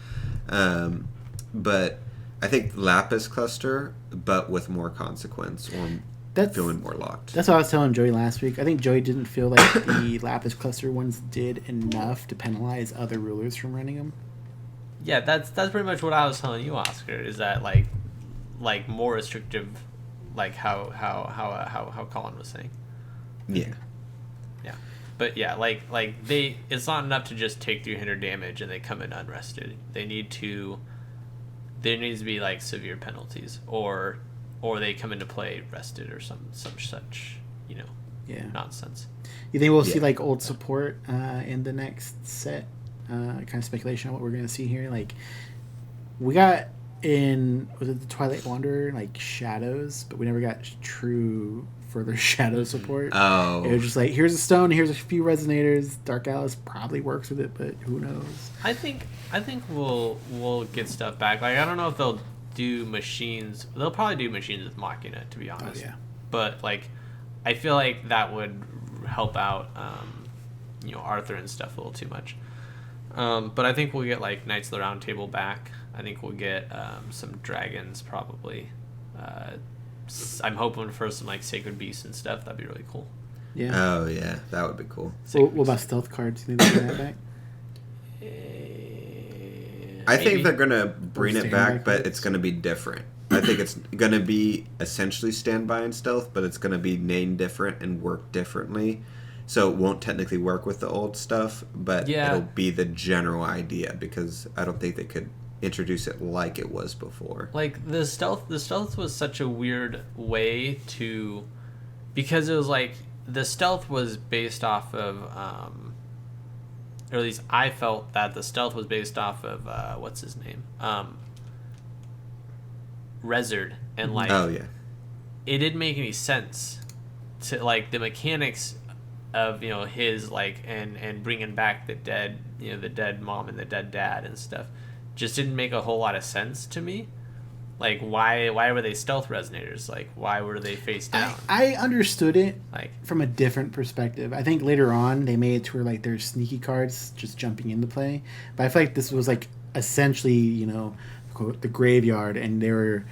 But I think Lapis Cluster, but with more consequence, or feeling more locked. That's what I was telling Joey last week. I think Joey didn't feel like the Lapis Cluster ones did enough to penalize other rulers from running them. Yeah, that's pretty much what I was telling you, Oscar. Is that like more restrictive, like how Colin was saying. Yeah. Yeah, but yeah, like they, it's not enough to just take 300 damage and they come in unrested. There needs to be like severe penalties, or they come into play rested or some such, nonsense. You think we'll see like old support in the next set? Kind of speculation on what we're going to see here. Like, we got was it the Twilight Wanderer, like shadows, but we never got true further shadow support. Oh. It was just like, here's a stone, here's a few resonators. Dark Alice probably works with it, but who knows? I think we'll get stuff back. Like, I don't know if they'll do machines. They'll probably do machines with Machina, to be honest. Oh, yeah. But like, I feel like that would help out, Arthur and stuff a little too much. But I think we'll get like Knights of the Round Table back. I think we'll get some dragons probably. I'm hoping for some like Sacred Beasts and stuff. That'd be really cool. Yeah. Oh yeah, that would be cool. What about stealth cards? Do you think they'll bring that back? I think they're gonna bring it back, but it's gonna be different. I think it's gonna be essentially standby and stealth, but it's gonna be named different and work differently. So it won't technically work with the old stuff, but it'll be the general idea, because I don't think they could introduce it like it was before. Like the stealth was such a weird way to, because it was like the stealth was based off of or at least I felt that the stealth was based off of what's his name? Rezard, and like it didn't make any sense to like the mechanics of his like and bringing back the dead mom and the dead dad and stuff just didn't make a whole lot of sense to me. Like, why were they stealth resonators? Like, why were they face down? I understood it like from a different perspective. I think later on they made it to where like there's sneaky cards just jumping into play, but I feel like this was like essentially quote, the graveyard, and they were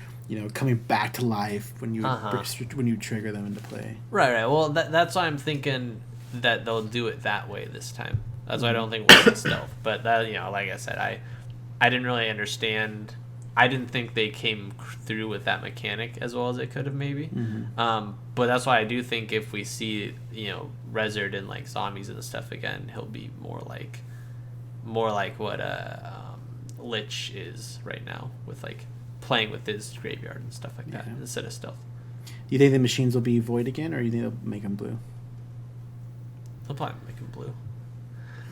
coming back to life when you trigger them into play. Right. Well, that's why I'm thinking that they'll do it that way this time. That's why I don't think we'll get stealth. But that, like I said, I didn't really understand. I didn't think they came through with that mechanic as well as they could have maybe. Mm-hmm. But that's why I do think if we see Rezard and like zombies and stuff again, he'll be more like what Lich is right now, with like playing with his graveyard and stuff like that instead of stealth. Do you think the machines will be void again, or do you think they'll make them blue? They'll probably make them blue.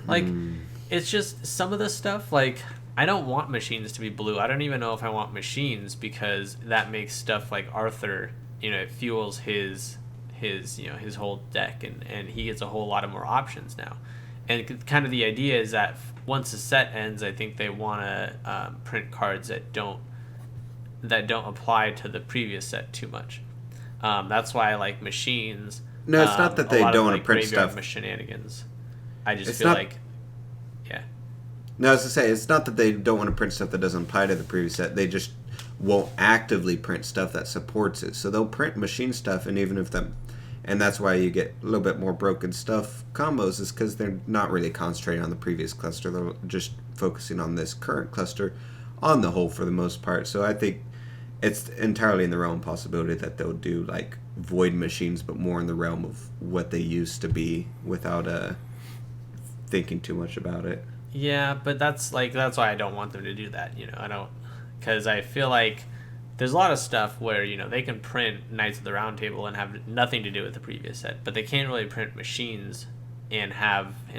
Like, it's just some of the stuff, like, I don't want machines to be blue. I don't even know if I want machines, because that makes stuff like Arthur, it fuels his whole deck, and he gets a whole lot of more options now. And kind of the idea is that once the set ends, I think they want to print cards that don't apply to the previous set too much. That's why I like machines. No, it's not that they don't want to print stuff. Shenanigans. I just feel like, No, I was to say, it's not that they don't want to print stuff that doesn't apply to the previous set. They just won't actively print stuff that supports it. So they'll print machine stuff, and even if and that's why you get a little bit more broken stuff combos, is because they're not really concentrating on the previous cluster. They're just focusing on this current cluster on the whole for the most part. So I think it's entirely in the realm of possibility that they'll do like void machines, but more in the realm of what they used to be without thinking too much about it. Yeah, but that's why I don't want them to do that. I don't, because I feel like there's a lot of stuff where they can print Knights of the Round Table and have nothing to do with the previous set, but they can't really print machines and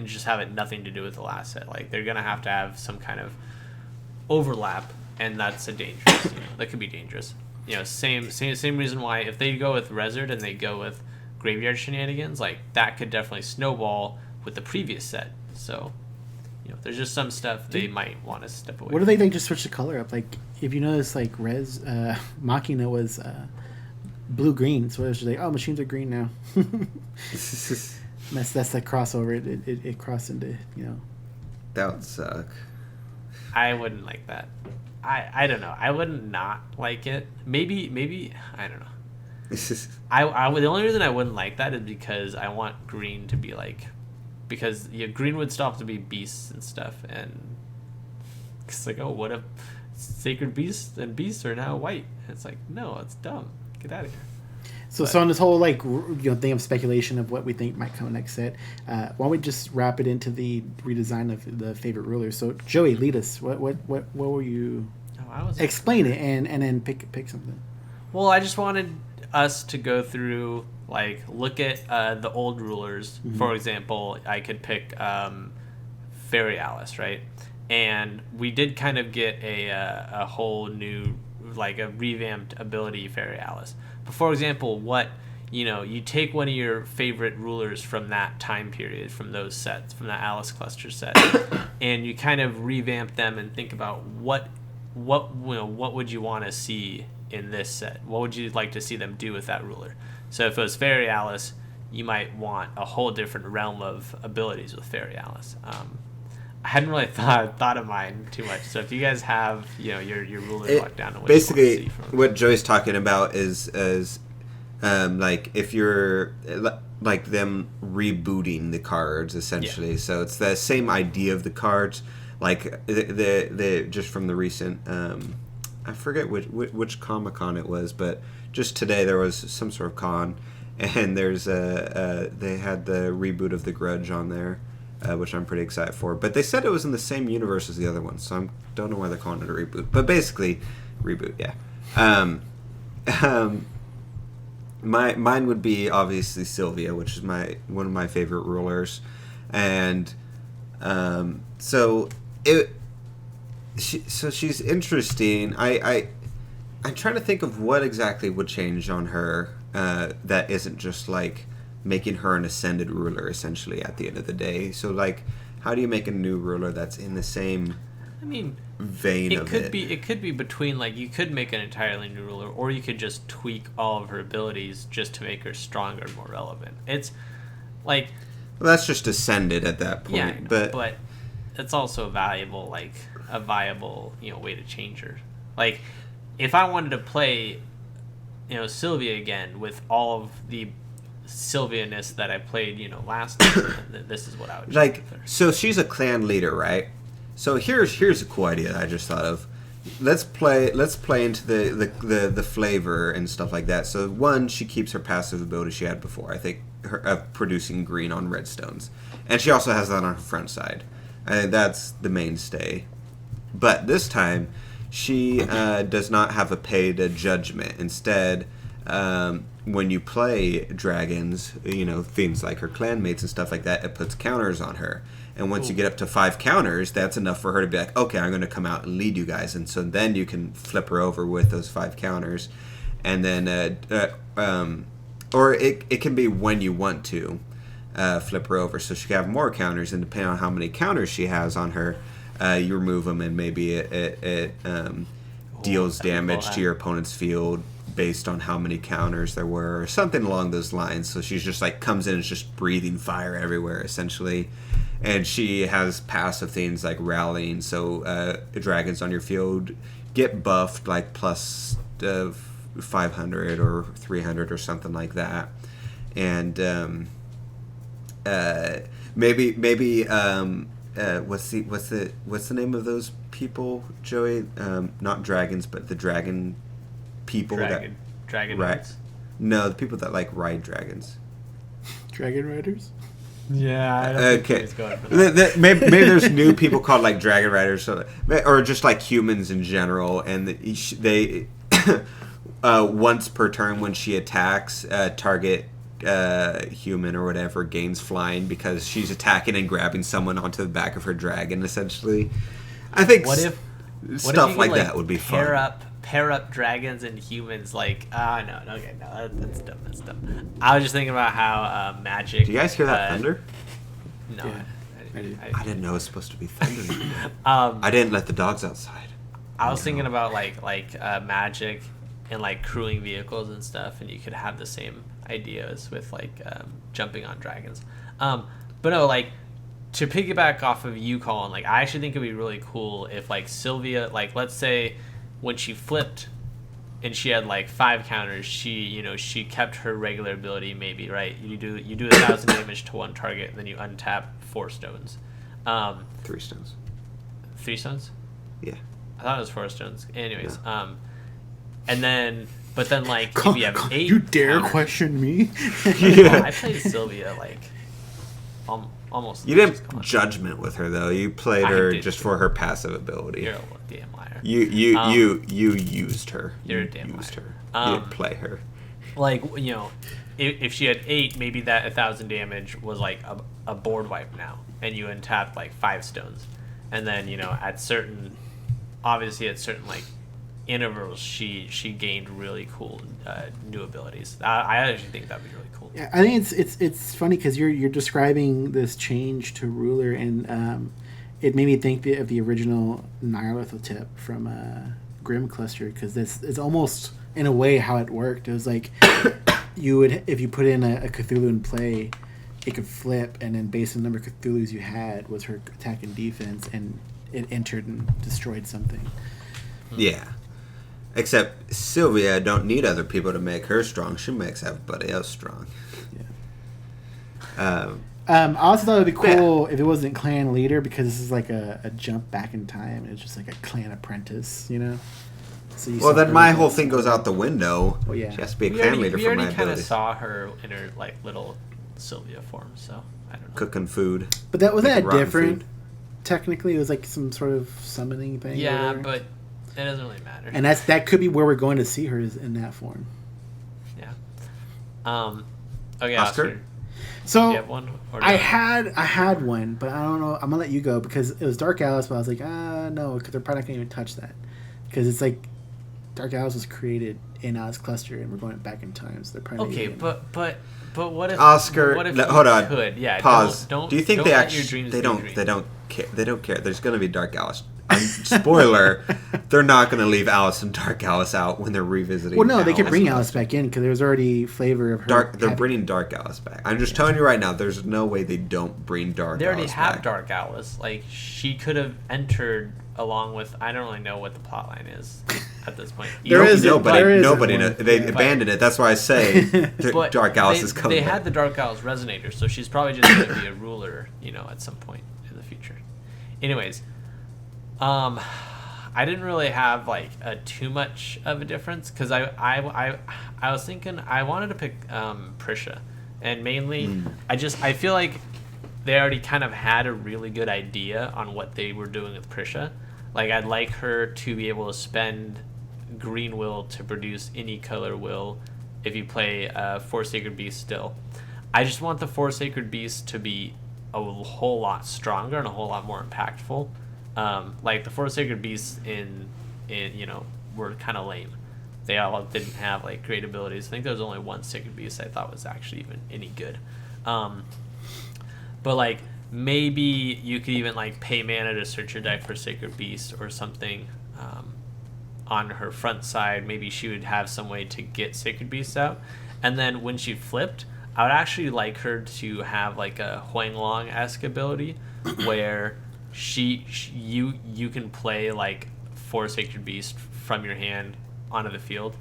just have it nothing to do with the last set. Like, they're gonna have to have some kind of overlap, and that's a dangerous. That could be dangerous. Same reason why if they go with Rezard and they go with Graveyard Shenanigans, like that could definitely snowball with the previous set. So there's just some stuff they might want to step away. What do they just switch the color up? Like if you notice, like Machina was blue green, so it was just like, oh, machines are green now. that's the crossover. It crossed into That would suck. I wouldn't like that. I don't know. I would not like it. Maybe I don't know. I the only reason I wouldn't like that is because I want green to be like, because green would still have to be beasts and stuff, and it's like, oh, what if sacred beasts and beasts are now white? And it's like, no, it's dumb. Get out of here. So on this whole thing of speculation of what we think might come next set, why don't we just wrap it into the redesign of the favorite rulers? So Joey, lead us. What were you? Explain it and then pick something. Well, I just wanted us to go through, like, look at the old rulers. Mm-hmm. For example, I could pick Fairy Alice, right? And we did kind of get a whole new, like, a revamped ability Fairy Alice. But for example, you take one of your favorite rulers from that time period, from those sets, from the Alice cluster set, and you kind of revamp them and think about what would you want to see in this set? What would you like to see them do with that ruler? So if it was Fairy Alice, you might want a whole different realm of abilities with Fairy Alice. I hadn't really thought of mine too much. So if you guys have your ruler locked down, and basically what Joey's talking about is like if you're like them rebooting the cards essentially. Yeah. So it's the same idea of the cards, like the just from the recent I forget which Comic-Con it was, but just today there was some sort of con, and there's they had the reboot of The Grudge on there. Which I'm pretty excited for. But they said it was in the same universe as the other one, so I don't know why they're calling it a reboot. But basically, reboot, yeah. Mine would be obviously Sylvia, which is one of my favorite rulers, and so she's interesting. I'm trying to think of what exactly would change on her that isn't just like making her an ascended ruler essentially at the end of the day. So like, how do you make a new ruler that's in the same vein of it? It could be between, like, you could make an entirely new ruler, or you could just tweak all of her abilities just to make her stronger and more relevant. It's like, well, that's just ascended at that point. Yeah, but it's also a viable way to change her. Like, if I wanted to play Sylvia again with all of the Sylvia-ness that I played, last time, this is what I would like. So she's a clan leader, right? So here's a cool idea that I just thought of. Let's play into the flavor and stuff like that. So one, she keeps her passive ability she had before, I think, of producing green on redstones, and she also has that on her front side. I think that's the mainstay. But this time, she does not have a paid judgment. Instead, when you play dragons, things like her clanmates and stuff like that, it puts counters on her. And once you get up to 5 counters, that's enough for her to be like, okay, I'm going to come out and lead you guys. And so then you can flip her over with those 5 counters. And then, or it can be when you want to flip her over. So she can have more counters, and depending on how many counters she has on her, you remove them, and maybe it deals damage to your opponent's field based on how many counters there were, or something along those lines. So she's just like comes in and is just breathing fire everywhere essentially, and she has passive things like rallying. So dragons on your field get buffed like plus 500 or 300 or something like that, and maybe what's the name of those people, Joey? Not dragons, but the dragon people. Dragon Riders? No, the people that like ride dragons. Dragon riders? Yeah, I don't think he's going for that. Maybe there's new people called like dragon riders, or just like humans in general, and they once per turn when she attacks, target human or whatever gains flying because she's attacking and grabbing someone onto the back of her dragon essentially. I think stuff like that would be fun. Pair up dragons and humans, like, that's dumb. I was just thinking about how magic. Do you guys hear that thunder? No, yeah. I didn't know it was supposed to be thunder. Um, I didn't let the dogs outside. I was thinking about magic and like crewing vehicles and stuff, and you could have the same ideas with like jumping on dragons. But no, like to piggyback off of you, Colin, like I actually think it'd be really cool if like Sylvia, like let's say when she flipped and she had like 5 counters, she kept her regular ability maybe, right? You do 1,000 damage to one target, and then you untap 4 stones. 3 stones. 3 stones? Yeah. I thought it was 4 stones. Anyways, and then, but then like if you have 8 you dare counters, question me? I played Sylvia like almost. You didn't judgment with her though. You played her just too. for her passive ability. You're a damn liar. You used her. You're a damn used liar. her. You didn't play her. Like if she had 8, maybe that 1,000 damage was like a board wipe now, and you untapped like 5 stones, and then at certain like intervals she gained really cool new abilities. I actually think that'd be really cool. Yeah, I think it's funny because you're describing this change to ruler, and it made me think of the original Nyarlathotep tip from Grim Cluster, because it's almost in a way how it worked. It was like you would, if you put in a Cthulhu in play, it could flip, and then based on the number of Cthulhus you had was her attack and defense, and it entered and destroyed something. Yeah. Except Sylvia don't need other people to make her strong. She makes everybody else strong. Yeah. I also thought it would be cool if it wasn't clan leader, because this is like a jump back in time. It's just like a clan apprentice, So then my whole thing goes out the window. Well, yeah. She has to be a clan leader for my We already kind of abilities. saw her in her like little Sylvia form, so I don't know. Cooking food. But wasn't that rotten different? food. Technically, it was like some sort of summoning thing. Yeah, but it doesn't really matter. And that could be where we're going to see her, is in that form. Yeah. Okay, Oscar? So do you have one? Or no? I had one, but I don't know. I'm gonna let you go because it was Dark Alice, but I was like, no, because they're probably not gonna even touch that, because it's like Dark Alice was created in Alice Cluster, and we're going back in time, so they're probably Okay, but what if Oscar? What if no, you hold on. could? Yeah. Pause. Don't. Do you think don't they let actually? Your dreams They be don't. dreams. They don't care. They don't care. There's gonna be Dark Alice. Spoiler: they're not going to leave Alice and Dark Alice out when they're revisiting. Well, no, they could Alice. bring Alice back in because there was already flavor of her. They're bringing Dark Alice back. I'm just telling you right now. There's no way they don't bring Dark. They already Alice have back. Dark Alice. Like she could have entered along with. I don't really know what the plot line is at this point. Nobody knows. They abandoned it. That's why I say But Dark Alice is coming. They back. had the Dark Alice resonator, so she's probably just going to be a ruler, at some point in the future. Anyways, I didn't really have like too much of a difference, because I was thinking I wanted to pick Prisha, and mainly I feel like they already kind of had a really good idea on what they were doing with Prisha. Like I'd like her to be able to spend green will to produce any color will if you play 4 Sacred Beasts still. I just want the 4 Sacred Beasts to be a whole lot stronger and a whole lot more impactful. Like the 4 Sacred Beasts in were kind of lame. They all didn't have like great abilities. I think there was only one Sacred Beast I thought was actually even any good. But like maybe you could even like pay mana to search your deck for Sacred Beast or something. On her front side, maybe she would have some way to get Sacred Beasts out. And then when she flipped, I would actually like her to have like a Huanglong-esque ability where you can play like 4 Sacred Beasts from your hand onto the field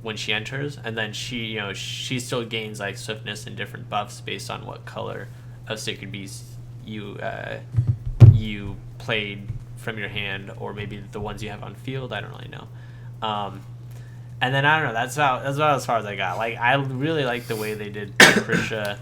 when she enters, and then she still gains like swiftness and different buffs based on what color of Sacred Beast you played from your hand, or maybe the ones you have on field. I don't really know. And then I don't know. That's about as far as I got. Like I really like the way they did Prisha.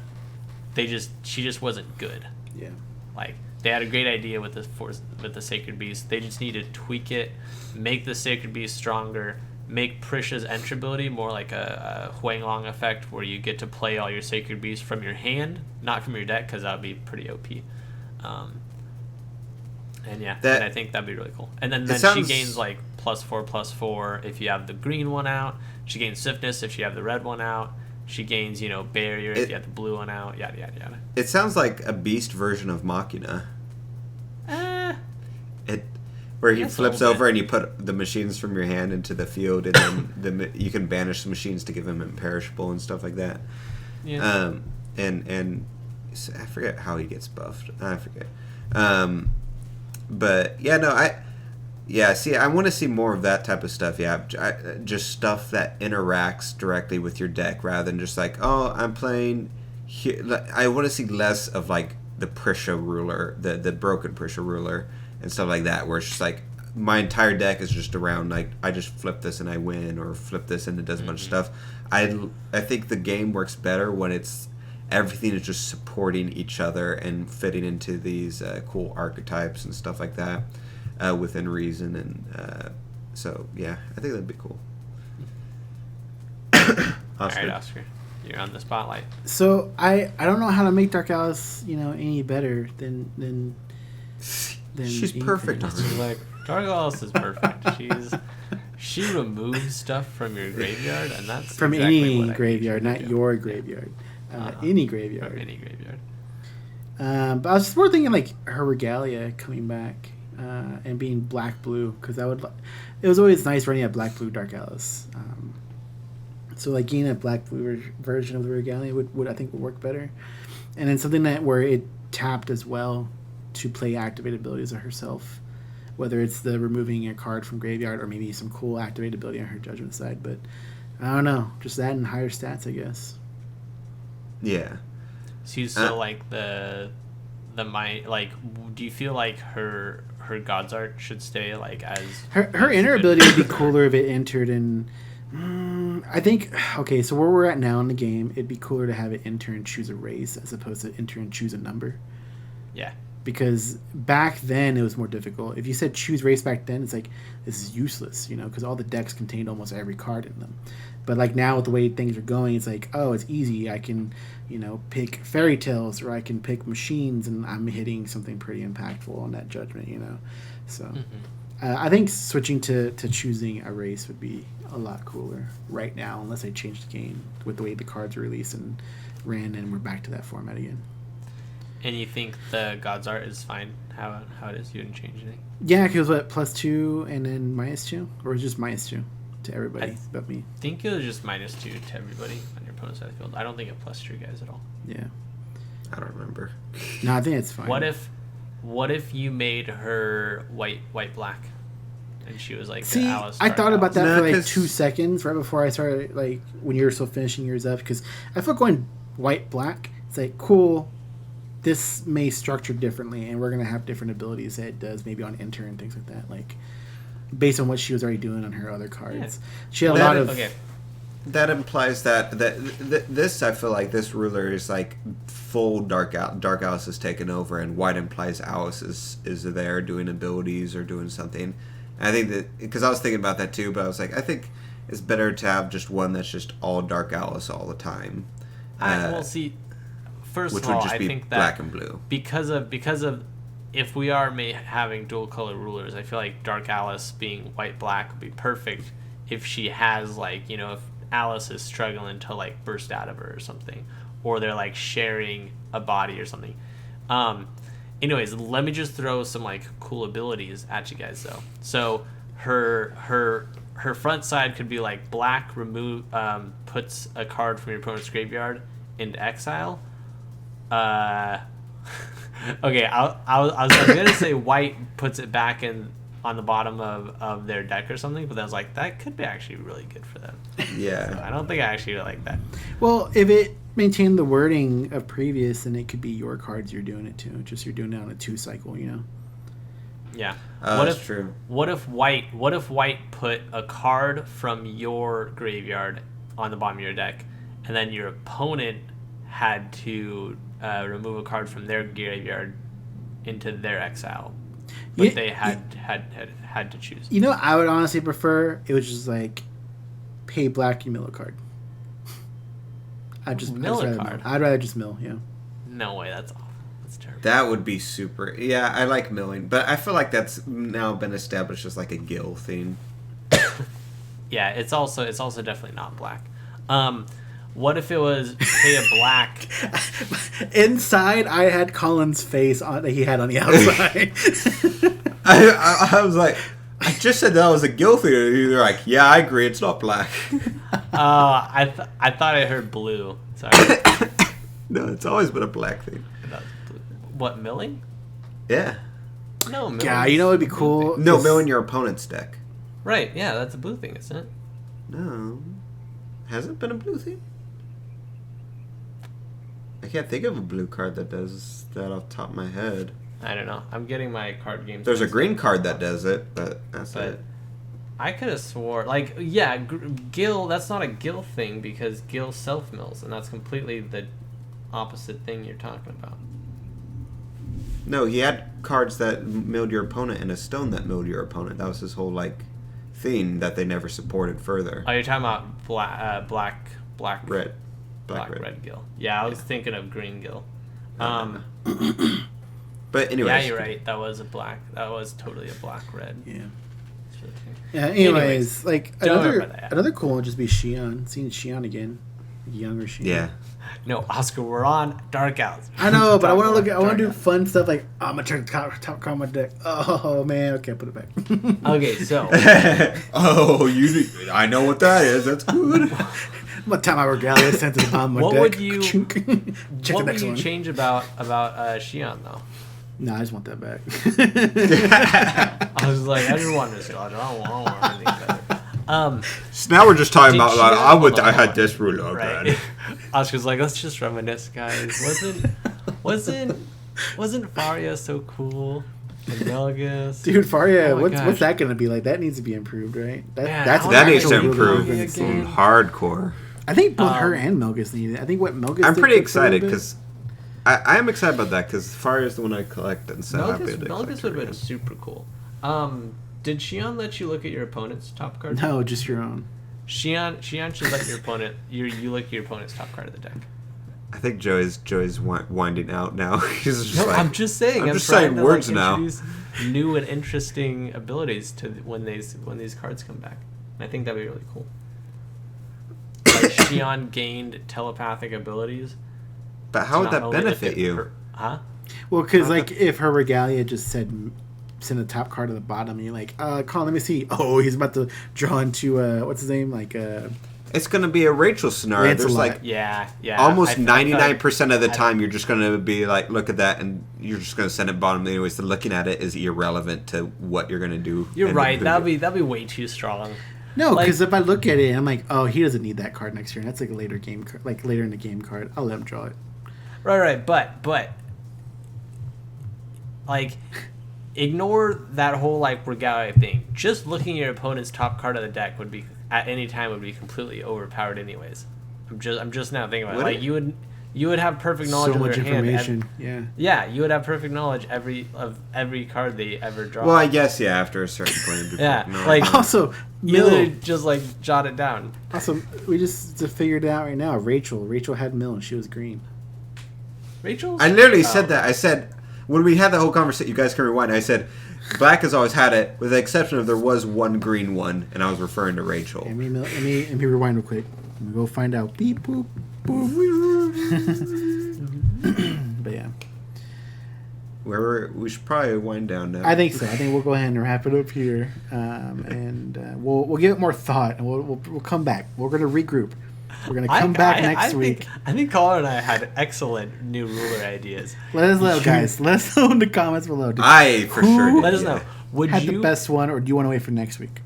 She just wasn't good. Yeah. Like they had a great idea with the Sacred Beast. They just need to tweak it, make the Sacred Beast stronger, make Prisha's entry ability more like a Huanglong effect, where you get to play all your Sacred Beasts from your hand, not from your deck, because that would be pretty OP. And I think that'd be really cool. And then she gains like +4/+4 if you have the green one out. She gains swiftness if you have the red one out. she gains, barrier if you have the blue one out, yada yada yada. It sounds like a beast version of Machina. Where he flips over and you put the machines from your hand into the field, and then you can banish the machines to give them imperishable and stuff like that. Yeah. And I forget how he gets buffed. I forget. But yeah, no, I want to see more of that type of stuff. Yeah, just stuff that interacts directly with your deck rather than just like, oh, I'm playing here. I want to see less of like the Prisha ruler, the broken Prisha ruler and stuff like that, where it's just like my entire deck is just around like I just flip this and I win, or flip this and it does a bunch of stuff. I think the game works better when it's everything is just supporting each other and fitting into these cool archetypes and stuff like that within reason. And so yeah, I think that'd be cool. All right, Oscar, you're on the spotlight. So I don't know how to make Dark Alice any better than she's perfect. Like, Dark Alice is perfect. She removes stuff from your graveyard, and that's from exactly any graveyard, not your graveyard. Any graveyard. From any graveyard. But I was just more thinking like her Regalia coming back and being black-blue, because it was always nice running a black-blue Dark Alice. So like getting a black-blue version of the Regalia would I think would work better. And then something where it tapped as well to play activated abilities of herself, whether it's the removing a card from graveyard or maybe some cool activated ability on her judgment side. But I don't know, just that and higher stats, I guess. Yeah. So like the mind, like, do you feel like her God's Art should stay like as her inner ability would be cooler if it entered in? I think, okay, so where we're at now in the game, it'd be cooler to have it enter and choose a race as opposed to enter and choose a number. Yeah. Because back then it was more difficult. If you said choose race back then, it's like, this is useless, because all the decks contained almost every card in them. But like now with the way things are going, it's like, oh, it's easy. I can, pick fairy tales, or I can pick machines, and I'm hitting something pretty impactful on that judgment, So I think switching to choosing a race would be a lot cooler right now, unless they change the game with the way the cards are released and ran, and we're back to that format again. And you think the God's Art is fine how it is? You didn't change anything? Yeah, because what, +2 and then -2? Or just -2 to everybody but me? I think it was just -2 to everybody on your opponent's side of the field. I don't think it +2 guys at all. Yeah. I don't remember. No, I think it's fine. What if you made her white-black? And she was like, see, Alice. I thought about that for like 2 seconds right before I started, like when you were still finishing yours up, because I feel going white-black, it's like, cool, this may structure differently, and we're going to have different abilities that it does maybe on enter and things like that, like based on what she was already doing on her other cards. Yeah. She had a lot of... Okay. That implies that this, I feel like this ruler is like full Dark Alice is taken over, and white implies Alice is there doing abilities or doing something. And I think that, because I was thinking about that too, but I was like, I think it's better to have just one that's just all Dark Alice all the time. Well, see, first which of all, would just I be think that black and blue. Because of if we are having dual color rulers, I feel like Dark Alice being white-black would be perfect if she has, like, if Alice is struggling to like burst out of her or something, or they're like sharing a body or something. Anyways, let me just throw some like cool abilities at you guys though. So her front side could be like black puts a card from your opponent's graveyard into exile. Okay, I was gonna say white puts it back in on the bottom of their deck or something, but I was like, that could be actually really good for them. Yeah. So I don't think I actually like that. Well, if it maintained the wording of previous, then it could be your cards you're doing it to. Just you're doing it on a 2 cycle, Yeah. That's true. What if white put a card from your graveyard on the bottom of your deck, and then your opponent had to remove a card from their graveyard into their exile? But they had to choose. I would honestly prefer it was just like pay black, you mill a card. I'd rather just mill, yeah. No way, that's awful. That's terrible. That would be super. Yeah, I like milling, but I feel like that's now been established as like a Gil thing. Yeah, it's also definitely not black. What if it was say a black? Inside, I had Colin's face on that he had on the outside. I was like, I just said that was a gill thing. You're like, yeah, I agree. It's not black. I thought I heard blue. Sorry. No, it's always been a black thing. What, milling? Yeah. No, milling. Yeah, you know what would be cool? No, milling your opponent's deck. Right, yeah, that's a blue thing, isn't it? No. Has it been a blue thing? I can't think of a blue card that does that off the top of my head. I don't know. I'm getting my card games. There's a green card that does it, but that's it. I could have swore, like, yeah, Gil, that's not a Gil thing because Gil self-mills, and that's completely the opposite thing you're talking about. No, he had cards that milled your opponent and a stone that milled your opponent. That was his whole, like, theme that they never supported further. Oh, you're talking about black red Gil. Yeah, I was thinking of green Gil. But anyways. Yeah, you're right. That was totally a black red. Yeah. Yeah. Anyways, like another cool one would just be Xion. Seeing Xion again, younger Xion. Yeah. No, Oscar, we're on Dark Outs. I know, but I want to do fun stuff like I'm gonna turn the top card of my deck. Oh man, okay, put it back. Okay, so. I know what that is. That's good. I'm gonna tie my Regalia sent to the bottom of my deck. What would you change about Xion though? No, I just want that back. I was like, I just want this card. I don't want anything better. So now we're just talking about like I had this rule right? Oscar's like, let's just reminisce, guys. Wasn't Faria so cool? And Melgus. Dude, Faria, what's that gonna be like? That needs to be improved, right? That needs to improve hardcore. I think both her and Melgus need it. I think what Melgus. I'm pretty excited because I am excited about that because Faria is the one I collect, and so Melgus would have been super cool. Did Xion let you look at your opponent's top card? No, just your own. Xion should let your opponent you look at your opponent's top card of the deck. I think Joey's winding out now. He's just I'm just saying. I'm just saying words now. New and interesting abilities to when these cards come back. And I think that'd be really cool. Like Xion gained telepathic abilities. But how would that benefit you? Huh? Well, because like if her Regalia just send a top card to the bottom, and you're like, Colin, let me see. Oh, he's about to draw into what's his name? Like it's gonna be a Rachel scenario. Lancelot. There's like almost 99% of the time you're just gonna be like, look at that, and you're just gonna send it bottom anyways. So looking at it is irrelevant to what you're gonna do. You're right. That'd be way too strong. No, because if I look at it, I'm like, oh, he doesn't need that card next turn. That's like a later game, like later in the game card. I'll let him draw it. Right. But like, ignore that whole like Regalia thing. Just looking at your opponent's top card of the deck would be at any time would be completely overpowered anyways. I'm just now thinking about it. Like you would have perfect knowledge of their hand. Yeah, you would have perfect knowledge of every card they ever draw. Well, I guess after a certain point. Yeah, like also you literally just like jot it down. Also, we just figured it out right now. Rachel had Mill and she was green. Rachel? I literally said that. I said when we had the whole conversation. You guys can rewind. I said black has always had it, with the exception of there was one green one, and I was referring to Rachel. Let me rewind real quick. Let me go find out. Beep boop boop. But yeah, we should probably wind down now. I think so. I think we'll go ahead and wrap it up here, and we'll give it more thought, and we'll come back. We're gonna regroup. We're gonna come back next week. I think Colin and I had excellent new ruler ideas. Let us know, guys. Let us know in the comments below. Sure. Let us know. Would had you the best one, or do you want to wait for next week?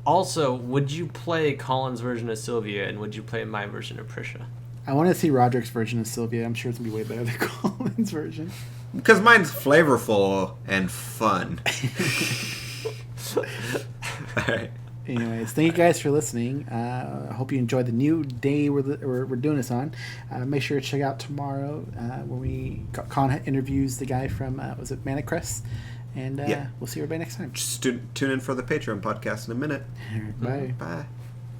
Also, would you play Colin's version of Sylvia, and would you play my version of Prisha? I want to see Roderick's version of Sylvia. I'm sure it's gonna be way better than Colin's version. Because mine's flavorful and fun. All right. Anyways, thank you guys for listening. I hope you enjoyed the new day we're doing this on. Make sure to check out tomorrow when Colin interviews the guy from was it Manicrest, and we'll see everybody next time. Just tune in for the Patreon podcast in a minute. Bye. Bye.